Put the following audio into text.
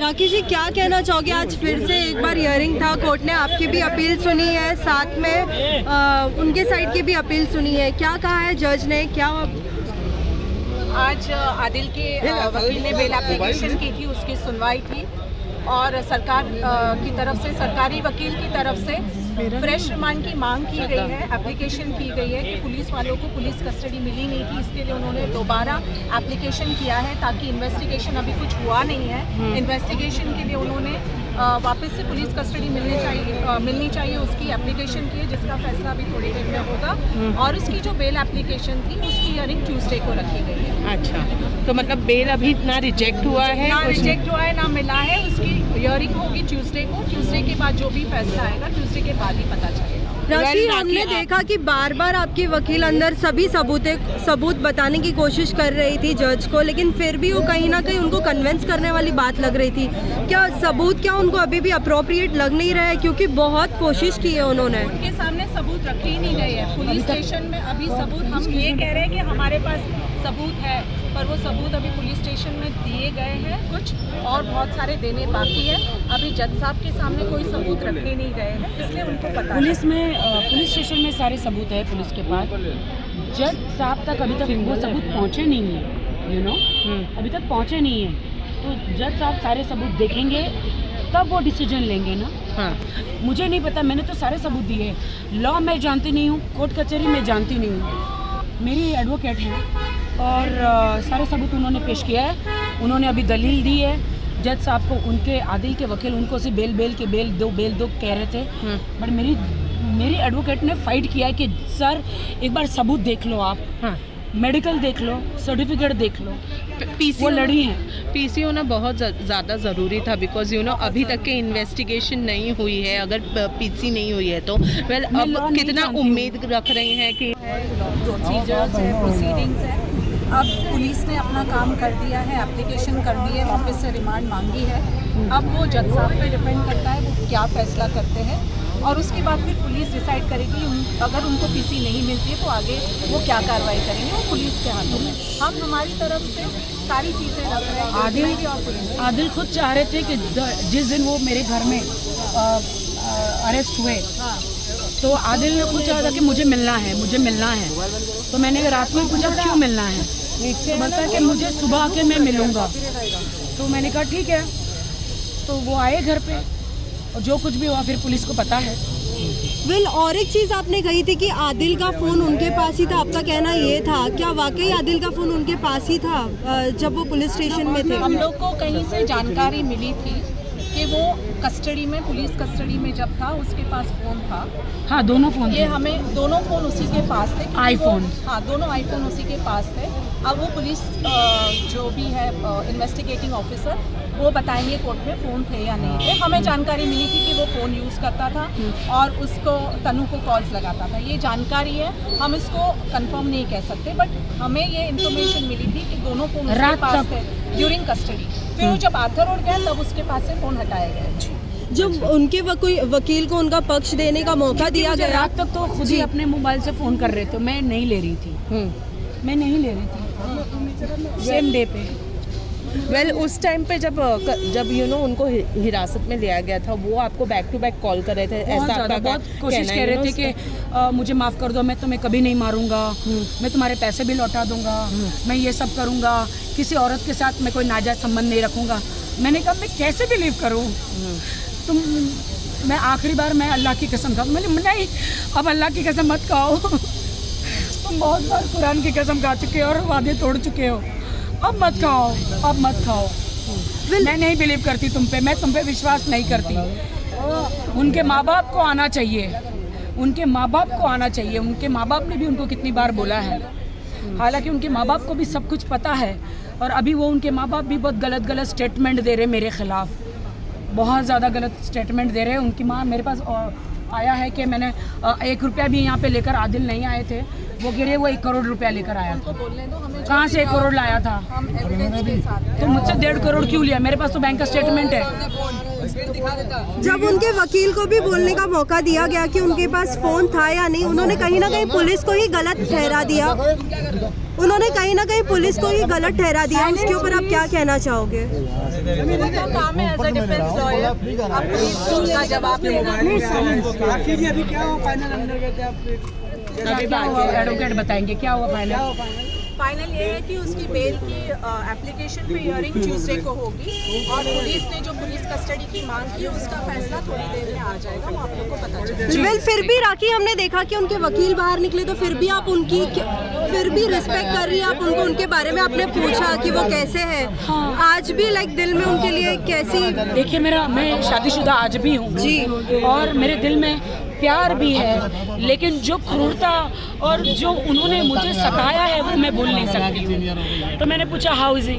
राकेश जी, क्या कहना चाहोगे? आज फिर से एक बार हियरिंग था, कोर्ट ने आपकी भी अपील सुनी है, साथ में उनके साइड की भी अपील सुनी है, क्या कहा है जज ने? क्या आज आदिल के वकील ने बेल एप्लीकेशन की थी, उसकी सुनवाई थी और सरकार की तरफ से, सरकारी वकील की तरफ से फ्रेश रिमांड की मांग की गई है, एप्लीकेशन की गई है कि पुलिस वालों को पुलिस कस्टडी मिली नहीं थी, इसके लिए उन्होंने दोबारा एप्लीकेशन किया है ताकि इन्वेस्टिगेशन, अभी कुछ हुआ नहीं है, इन्वेस्टिगेशन के लिए उन्होंने वापस से पुलिस कस्टडी मिलनी चाहिए उसकी एप्लीकेशन की है, जिसका फैसला अभी थोड़ी देर में होगा। और उसकी जो बेल एप्लीकेशन थी उसकी हियरिंग ट्यूसडे को रखी गई है। अच्छा, तो मतलब बेल अभी ना रिजेक्ट हुआ है, ना रिजेक्ट हुआ है, ना मिला है। उसकी हियरिंग होगी ट्यूसडे को, ट्यूसडे के बाद जो भी फैसला आएगा ट्यूसडे के बाद ही पता चलेगा। राशि, हमने देखा कि बार बार आपकी वकील अंदर सभी सबूत बताने की कोशिश कर रही थी जज को, लेकिन फिर भी वो कहीं ना कहीं उनको कन्विंस करने वाली बात लग रही थी। क्या सबूत, क्या उनको अभी भी अप्रोप्रिएट लग नहीं रहा है? क्योंकि बहुत कोशिश की है उन्होंने। उनके सामने सबूत रखे ही नहीं गए हैं पुलिस स्टेशन में। अभी सबूत, हम ये कह रहे हैं कि हमारे पास सबूत है, पर वो सबूत अभी पुलिस स्टेशन में दिए गए हैं कुछ, और बहुत सारे देने बाकी है। अभी जज साहब के सामने कोई सबूत रखे नहीं गए हैं, इसलिए उनको पता पुलिस स्टेशन में सारे सबूत है पुलिस के पास। जज साहब तक अभी तक वो सबूत पहुंचे नहीं है, यू नो, अभी तक पहुंचे नहीं है। तो जज साहब सारे सबूत देखेंगे तब वो डिसीजन लेंगे ना। हाँ। मुझे नहीं पता, मैंने तो सारे सबूत दिए। लॉ मैं जानती नहीं हूँ, कोर्ट कचहरी में जानती नहीं हूँ। मेरी एडवोकेट हैं और सारे सबूत उन्होंने पेश किया है। उन्होंने अभी दलील दी है जज साहब को। उनके आदिल के वकील उनको से बेल दो कह रहे थे, बट मेरी एडवोकेट ने फाइट किया है कि सर एक बार सबूत देख लो आप। हाँ। मेडिकल देख लो, सर्टिफिकेट देख लो। वो लड़ी है। पीसी होना बहुत ज़्यादा ज़रूरी था, बिकॉज यू नो अभी तक के इन्वेस्टिगेशन नहीं हुई है। अगर पीसी नहीं हुई है तो वेल अब कितना उम्मीद रख रहे हैं कि प्रोसीजर्स है, प्रोसीडिंग्स है। अब पुलिस ने अपना काम कर दिया है, एप्लीकेशन कर दी है, वापस से रिमांड मांगी है। अब वो जज साहब पे डिपेंड करता है वो क्या फैसला करते हैं, और उसके बाद फिर पुलिस डिसाइड करेगी अगर उनको पीसी नहीं मिलती है तो आगे वो क्या कार्रवाई करेंगे, वो पुलिस के हाथों में। हम हमारी तरफ से सारी चीज़ें रख रहे हैं। आदिल खुद चाह रहे थे कि जिस दिन वो मेरे घर में अरेस्ट हुए, तो आदिल ने खुद चाहा था कि मुझे मिलना है। तो मैंने रात में पूछा क्यों मिलना है, तो बोलता कि मुझे सुबह आके मैं मिलूँगा। तो मैंने कहा ठीक है। तो वो आए घर पे और जो कुछ भी हुआ फिर पुलिस को पता है। वेल, और एक चीज़ आपने कही थी कि आदिल का फ़ोन उनके पास ही था, आपका कहना ये था, क्या वाकई आदिल का फ़ोन उनके पास ही था जब वो पुलिस स्टेशन में थे? हम लोग को कहीं से जानकारी मिली थी कि वो कस्टडी में, पुलिस कस्टडी में जब था उसके पास फ़ोन था। हाँ, दोनों फ़ोन, ये हमें दोनों फ़ोन उसी के पास थे, आईफोन। हाँ, दोनों आईफोन उसी के पास थे। अब वो पुलिस जो भी है इन्वेस्टिगेटिंग ऑफिसर, वो बताएंगे कोर्ट में फ़ोन थे या नहीं थे। हमें जानकारी मिली थी कि वो फ़ोन यूज़ करता था और उसको तनु को कॉल्स लगाता था। ये जानकारी है, हम इसको कंफर्म नहीं कह सकते, बट हमें ये इन्फॉर्मेशन मिली थी कि दोनों फ़ोन उसके पास थे ड्यूरिंग कस्टडी। फिर वो जब आर्थर रोड गया तब उसके पास से फ़ोन हटाया गया। जब उनके वकील को उनका पक्ष देने का मौका दिया गया, रात तक तो खुद ही अपने मोबाइल से फ़ोन कर रहे थे, मैं नहीं ले रही थी। मैं नहीं ले रही थी सेम डे पे। वेल उस टाइम पे जब यू नो उनको हिरासत में लिया गया था, वो आपको बैक टू बैक कॉल कर रहे थे, ऐसा बहुत कोशिश कर रहे थे कि मुझे माफ़ कर दो, मैं तुम्हें कभी नहीं मारूंगा, मैं तुम्हारे पैसे भी लौटा दूंगा, मैं ये सब करूंगा, किसी औरत के साथ मैं कोई नाजायज संबंध नहीं रखूंगा। मैंने कहा मैं कैसे बिलीव करूं? मैं आखिरी बार मैं अल्लाह की कसम खाऊं। मैंने नहीं, अब अल्लाह की कसम मत खाओ। तुम बहुत बार कुरान की कसम खा चुके हो और वादे तोड़ चुके हो, अब मत खाओ। मैं नहीं बिलीव करती तुम पे, मैं तुम पे विश्वास नहीं करती। उनके माँ बाप को आना चाहिए, उनके माँ बाप ने भी उनको कितनी बार बोला है। हालांकि उनके माँ बाप को भी सब कुछ पता है, और अभी वो उनके माँ बाप भी बहुत गलत स्टेटमेंट दे रहे हैं मेरे ख़िलाफ़, बहुत ज़्यादा गलत स्टेटमेंट दे रहे हैं। उनकी माँ मेरे पास आया है कि मैंने 1 रुपया भी यहाँ पे लेकर, आदिल नहीं आए थे, वो कह रहे वो 1 करोड़ रुपया लेकर आया था। कहाँ से 1 करोड़ लाया था? तो मुझसे 1.5 करोड़ क्यों लिया? मेरे पास तो बैंक का स्टेटमेंट है। जब उनके वकील को भी बोलने का मौका दिया गया कि उनके पास फ़ोन था या नहीं, उन्होंने कहीं ना कहीं पुलिस को ही गलत ठहरा दिया। उसके ऊपर आप क्या कहना चाहोगे? मेरा काम है एज अब पुलिस उसका जवाब देगा। अभी क्या हुआ फाइनल अंदर गए थे आप? अभी क्या हुआ एडवोकेट बताएंगे क्या हुआ फाइनल। फाइनल ये है कि उसकी बेल की एप्लीकेशन पे हियरिंग ट्यूसडे को होगी और पुलिस ने जो पुलिस कस्टडी की मांग की है उसका फैसला थोड़ी देर में आ जाएगा, वो आप लोग को पता चलेगा। वेल फिर भी राखी हमने देखा कि उनके वकील बाहर निकले तो फिर भी आप उनकी फिर भी रिस्पेक्ट कर रही है, आप उनको उनके बारे में आपने पूछा कि वो कैसे है। आज भी लाइक दिल में उनके लिए कैसी। देखिए मैं शादीशुदा आज भी हूँ जी। और मेरे दिल में प्यार भी है, लेकिन जो क्रूरता और जो उन्होंने मुझे सताया है वो मैं भूल नहीं सकती हूँ। तो मैंने पूछा हाउ इज ही